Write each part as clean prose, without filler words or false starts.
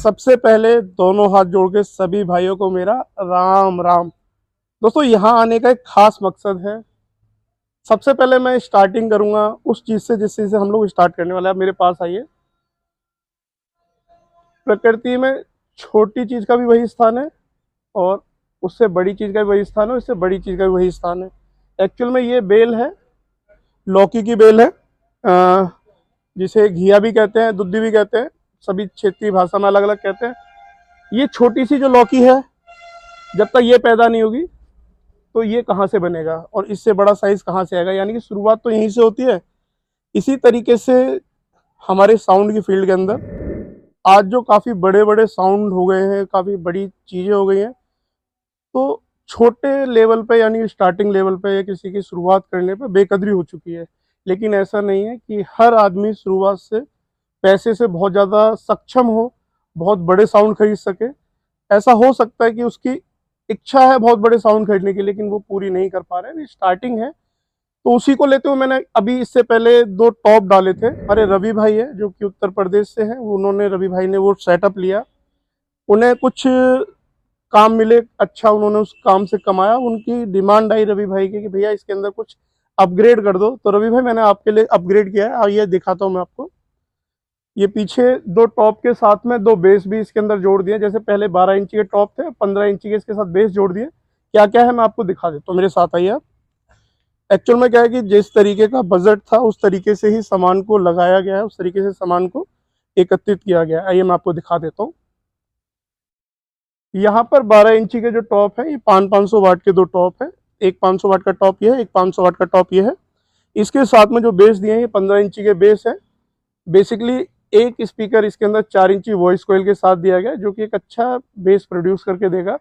सबसे पहले दोनों हाथ जोड़ के सभी भाइयों को मेरा राम राम। दोस्तों यहाँ आने का एक खास मकसद है। सबसे पहले मैं स्टार्टिंग करूंगा उस चीज से जिस चीज से हम लोग स्टार्ट करने वाले हैं। आप मेरे पास आइए। प्रकृति में छोटी चीज का भी वही स्थान है और उससे बड़ी चीज का भी वही स्थान है, उससे बड़ी चीज का भी वही स्थान है। एक्चुअल में ये बेल है, लौकी की बेल है, जिसे घिया भी कहते हैं, दुद्धी भी कहते हैं, सभी क्षेत्रीय भाषा में अलग अलग कहते हैं। ये छोटी सी जो लौकी है, जब तक ये पैदा नहीं होगी तो ये कहाँ से बनेगा और इससे बड़ा साइज कहाँ से आएगा। यानी कि शुरुआत तो यहीं से होती है। इसी तरीके से हमारे साउंड की फील्ड के अंदर आज जो काफ़ी बड़े बड़े साउंड हो गए हैं, काफ़ी बड़ी चीज़ें हो गई हैं, तो छोटे लेवल पे यानी स्टार्टिंग लेवल पे या किसी की शुरुआत करने पे बेकदरी हो चुकी है। लेकिन ऐसा नहीं है कि हर आदमी शुरुआत से पैसे से बहुत ज़्यादा सक्षम हो, बहुत बड़े साउंड खरीद सके। ऐसा हो सकता है कि उसकी इच्छा है बहुत बड़े साउंड खरीदने की, लेकिन वो पूरी नहीं कर पा रहे हैं। स्टार्टिंग है तो उसी को लेते हुए मैंने अभी इससे पहले 2 टॉप डाले थे। हमारे रवि भाई है जो कि उत्तर प्रदेश से हैं, उन्होंने रवि भाई ने वो सेटअप लिया। उन्हें कुछ काम मिले, अच्छा उन्होंने उस काम से कमाया। उनकी डिमांड आई रवि भाई की कि भैया इसके अंदर कुछ अपग्रेड कर दो। तो रवि भाई मैंने आपके लिए अपग्रेड किया है, आइए दिखाता हूँ मैं आपको। ये पीछे 2 टॉप के साथ में 2 बेस भी इसके अंदर जोड़ दिए। जैसे पहले 12 इंची के टॉप थे, 15 इंची के इसके साथ बेस जोड़ दिए। क्या क्या है मैं आपको दिखा देता हूँ, मेरे साथ आइए आप। एक्चुअल में क्या है कि जिस तरीके का बजट था उस तरीके से ही सामान को लगाया गया है, उस तरीके से सामान को एकत्रित किया गया है। आइए मैं आपको दिखा देता हूँ। यहाँ पर 12 इंची के जो टॉप है, ये 500 वाट के 2 टॉप है। एक 500 वाट का टॉप ये है, एक 500 वाट का टॉप ये है। इसके साथ में जो बेस दिए हैं ये 15 इंची के बेस है। बेसिकली एक स्पीकर इसके अंदर 4 इंची वॉइस कॉइल के साथ दिया गया है, जो कि एक अच्छा बेस प्रोड्यूस करके देगा।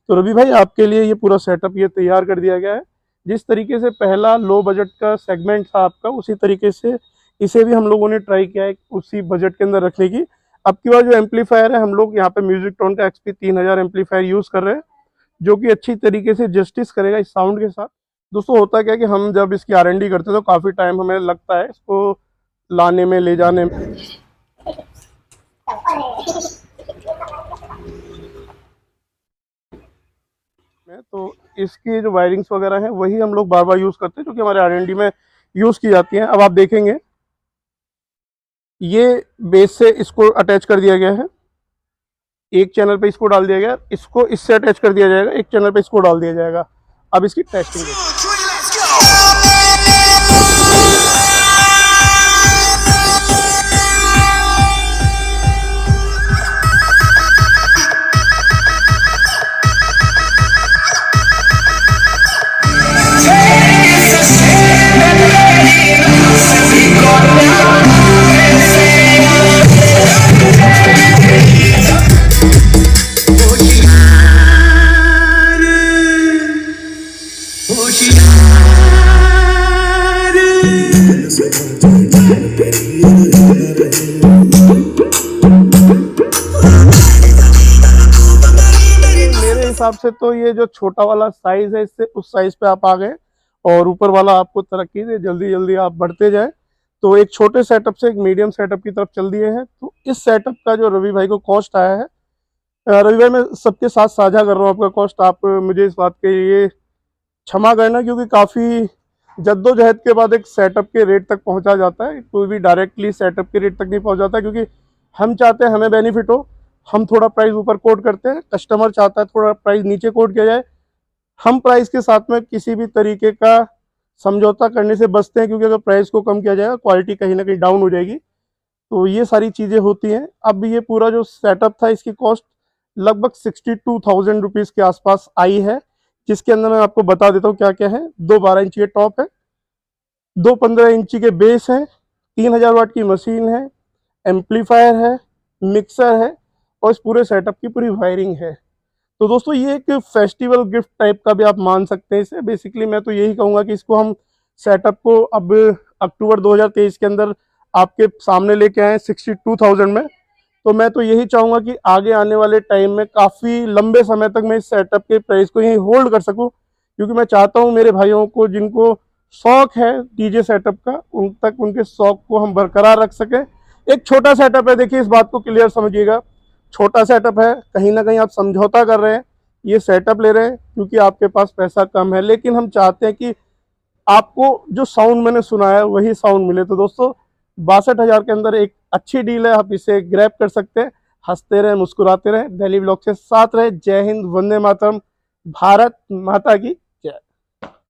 तो रवि भाई आपके लिए ये पूरा सेटअप ये तैयार कर दिया गया है। जिस तरीके से पहला लो बजट का सेगमेंट था आपका, उसी तरीके से इसे भी हम लोगों ने ट्राई किया है उसी बजट के अंदर रखने की। अब की बार जो एम्पलीफायर है, हम लोग यहाँ पे म्यूजिक टोन का XP 3000 एम्पलीफायर यूज कर रहे हैं, जो कि अच्छी तरीके से जस्टिस करेगा इस साउंड के साथ। दोस्तों होता क्या है कि हम जब इसकी R&D करते हैं तो काफ़ी टाइम हमें लगता है इसको लाने में, ले जाने में। तो इसकी जो वायरिंग्स वगैरह हैं वही हम लोग बार बार यूज़ करते हैं, जो कि हमारे R&D में यूज़ की जाती हैं। अब आप देखेंगे ये बेस से इसको अटैच कर दिया गया है, एक चैनल पे इसको डाल दिया गया, इसको इससे अटैच कर दिया जाएगा, एक चैनल पे इसको डाल दिया जाएगा। अब इसकी टेस्टिंग देखिए। मेरे हिसाब से तो ये जो छोटा वाला साइज है, इससे उस साइज पे आप आ गए और ऊपर वाला आपको तरक्की दे, जल्दी जल्दी आप बढ़ते जाए। तो एक छोटे सेटअप से एक मीडियम सेटअप की तरफ चल दिए हैं। तो इस सेटअप का जो रवि भाई को कॉस्ट आया है, रवि भाई मैं सबके साथ साझा कर रहा हूँ आपका कॉस्ट। आप मुझे इस बात के लिए क्षमा करना, क्योंकि काफ़ी जद्दोजहद के बाद एक सेटअप के रेट तक पहुंचा जाता है। कोई भी डायरेक्टली सेटअप के रेट तक नहीं पहुंचाता, क्योंकि हम चाहते हैं हमें बेनिफिट हो। हम थोड़ा प्राइस ऊपर कोट करते हैं, कस्टमर चाहता है थोड़ा प्राइस नीचे कोट किया जाए। हम प्राइस के साथ में किसी भी तरीके का समझौता करने से बचते हैं, क्योंकि अगर प्राइस को कम किया जाएगा क्वालिटी कहीं ना कहीं डाउन हो जाएगी। तो ये सारी चीज़ें होती हैं। अब ये पूरा जो सेटअप था इसकी कॉस्ट लगभग 62,000 रुपीज़ के आसपास आई है, जिसके अंदर मैं आपको बता देता हूँ क्या क्या है। 2 12 इंची के टॉप है, 2 15 इंची के बेस हैं, 3000 वाट की मशीन है, एम्पलीफायर है, मिक्सर है और इस पूरे सेटअप की पूरी वायरिंग है। तो दोस्तों ये एक फेस्टिवल गिफ्ट टाइप का भी आप मान सकते हैं इसे। बेसिकली मैं तो यही कहूँगा कि इसको हम सेटअप को अब अक्टूबर 2023 के अंदर आपके सामने लेके आए 62,000 में। तो मैं तो यही चाहूँगा कि आगे आने वाले टाइम में काफ़ी लंबे समय तक मैं इस सेटअप के प्राइस को यहीं होल्ड कर सकूँ, क्योंकि मैं चाहता हूँ मेरे भाइयों को जिनको शौक है डीजे सेटअप का, उन तक उनके शौक को हम बरकरार रख सकें। एक छोटा सेटअप है, देखिए इस बात को क्लियर समझिएगा। छोटा सेटअप है, कहीं ना कहीं आप समझौता कर रहे हैं, ये सेटअप ले रहे हैं क्योंकि आपके पास पैसा कम है, लेकिन हम चाहते हैं कि आपको जो साउंड मैंने सुना है वही साउंड मिले। तो दोस्तों 62,000 के अंदर एक अच्छी डील है, आप इसे ग्रैब कर सकते हैं। हंसते रहे, मुस्कुराते रहे, डेली व्लॉग के साथ रहे। जय हिंद, वंदे मातरम, भारत माता की जय।